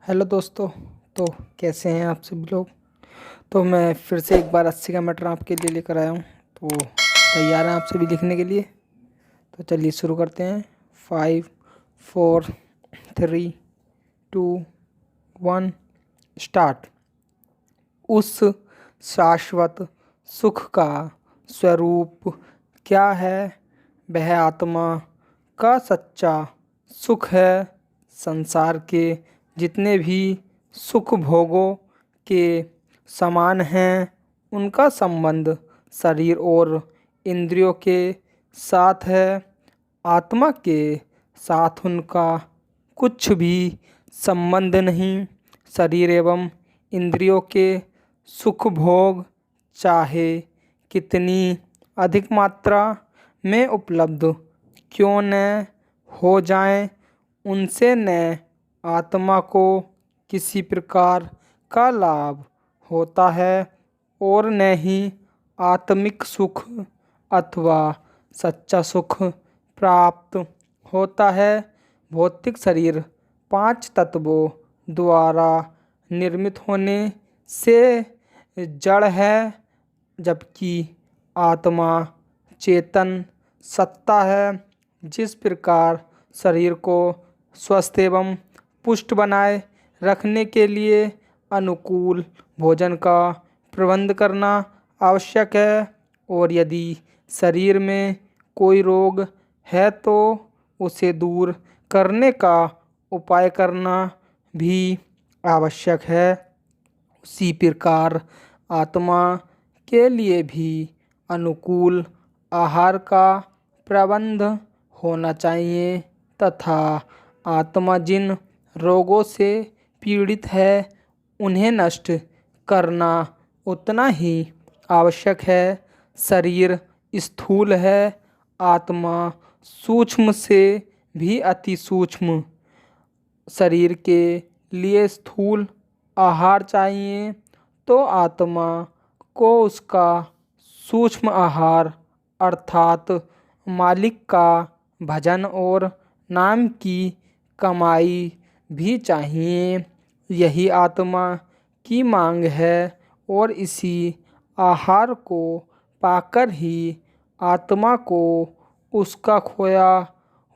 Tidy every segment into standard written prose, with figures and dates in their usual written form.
Hello दोस्तों। तो कैसे हैं आप सभी लोग। तो मैं फिर से एक बार 80 का मैटर आपके लिए लेकर आया हूँ। तो तैयार हैं आप सभी लिखने के लिए। तो चलिए शुरू करते हैं। 5 4 3 2 1 स्टार्ट। उस शाश्वत सुख का स्वरूप क्या है? वह आत्मा का सच्चा सुख है। संसार के जितने भी सुख भोगों के समान हैं, उनका संबंध शरीर और इंद्रियों के साथ है। आत्मा के साथ उनका कुछ भी संबंध नहीं। शरीर एवं इंद्रियों के सुख भोग चाहे कितनी अधिक मात्रा में उपलब्ध क्यों न हो जाएं, उनसे न आत्मा को किसी प्रकार का लाभ होता है और न ही आत्मिक सुख अथवा सच्चा सुख प्राप्त होता है। भौतिक शरीर 5 तत्वों द्वारा निर्मित होने से जड़ है, जबकि आत्मा चेतन सत्ता है। जिस प्रकार शरीर को स्वस्थ एवं पुष्ट बनाए रखने के लिए अनुकूल भोजन का प्रबंध करना आवश्यक है, और यदि शरीर में कोई रोग है तो उसे दूर करने का उपाय करना भी आवश्यक है। उसी प्रकार आत्मा के लिए भी अनुकूल आहार का प्रबंध होना चाहिए, तथा आत्मा जिन रोगों से पीड़ित है उन्हें नष्ट करना उतना ही आवश्यक है। शरीर स्थूल है, आत्मा सूक्ष्म से भी अति सूक्ष्म। शरीर के लिए स्थूल आहार चाहिए तो आत्मा को उसका सूक्ष्म आहार अर्थात मालिक का भजन और नाम की कमाई भी चाहिए। यही आत्मा की मांग है, और इसी आहार को पाकर ही आत्मा को उसका खोया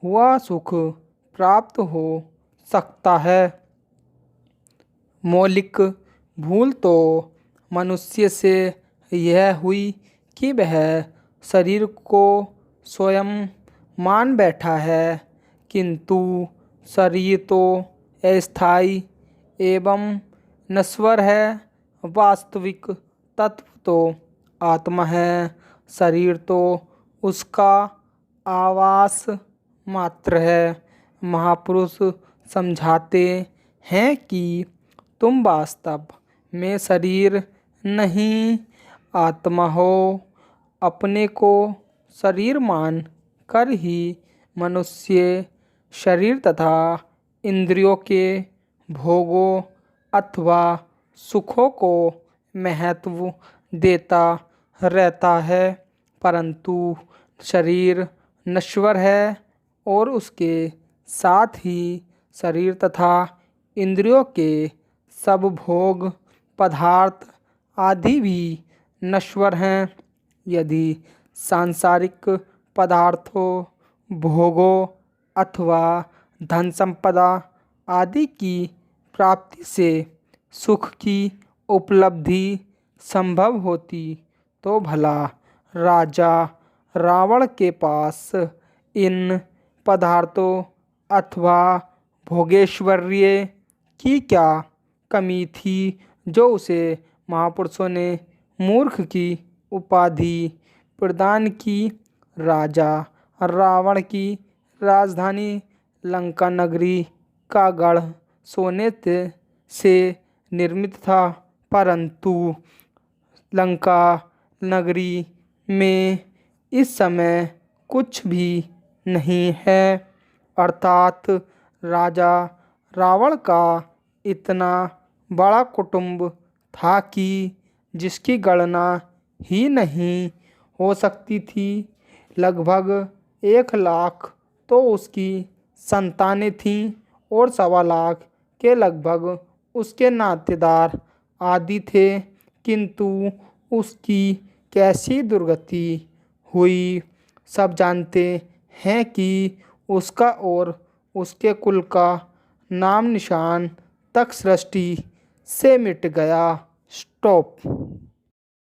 हुआ सुख प्राप्त हो सकता है। मौलिक भूल तो मनुष्य से यह हुई कि वह शरीर को स्वयं मान बैठा है, किंतु शरीर तो अस्थायी एवं नश्वर है। वास्तविक तत्व तो आत्मा है। शरीर तो उसका आवास मात्र है। महापुरुष समझाते हैं कि तुम वास्तव में शरीर नहीं आत्मा हो। अपने को शरीर मान कर ही मनुष्य शरीर तथा इंद्रियों के भोगों अथवा सुखों को महत्व देता रहता है, परंतु शरीर नश्वर है और उसके साथ ही शरीर तथा इंद्रियों के सब भोग पदार्थ आदि भी नश्वर हैं। यदि सांसारिक पदार्थों, भोगों अथवा धन संपदा आदि की प्राप्ति से सुख की उपलब्धि संभव होती तो भला राजा रावण के पास इन पदार्थों अथवा भोगेश्वर्य की क्या कमी थी, जो उसे महापुरुषों ने मूर्ख की उपाधि प्रदान की। राजा रावण की राजधानी लंका नगरी का गढ़ सोने से निर्मित था, परंतु लंका नगरी में इस समय कुछ भी नहीं है। अर्थात राजा रावण का इतना बड़ा कुटुंब था कि जिसकी गणना ही नहीं हो सकती थी। लगभग 1 लाख तो उसकी संतानें थीं और 1.25 लाख के लगभग उसके नातेदार आदि थे, किंतु उसकी कैसी दुर्गति हुई सब जानते हैं कि उसका और उसके कुल का नाम निशान तक सृष्टि से मिट गया। स्टॉप।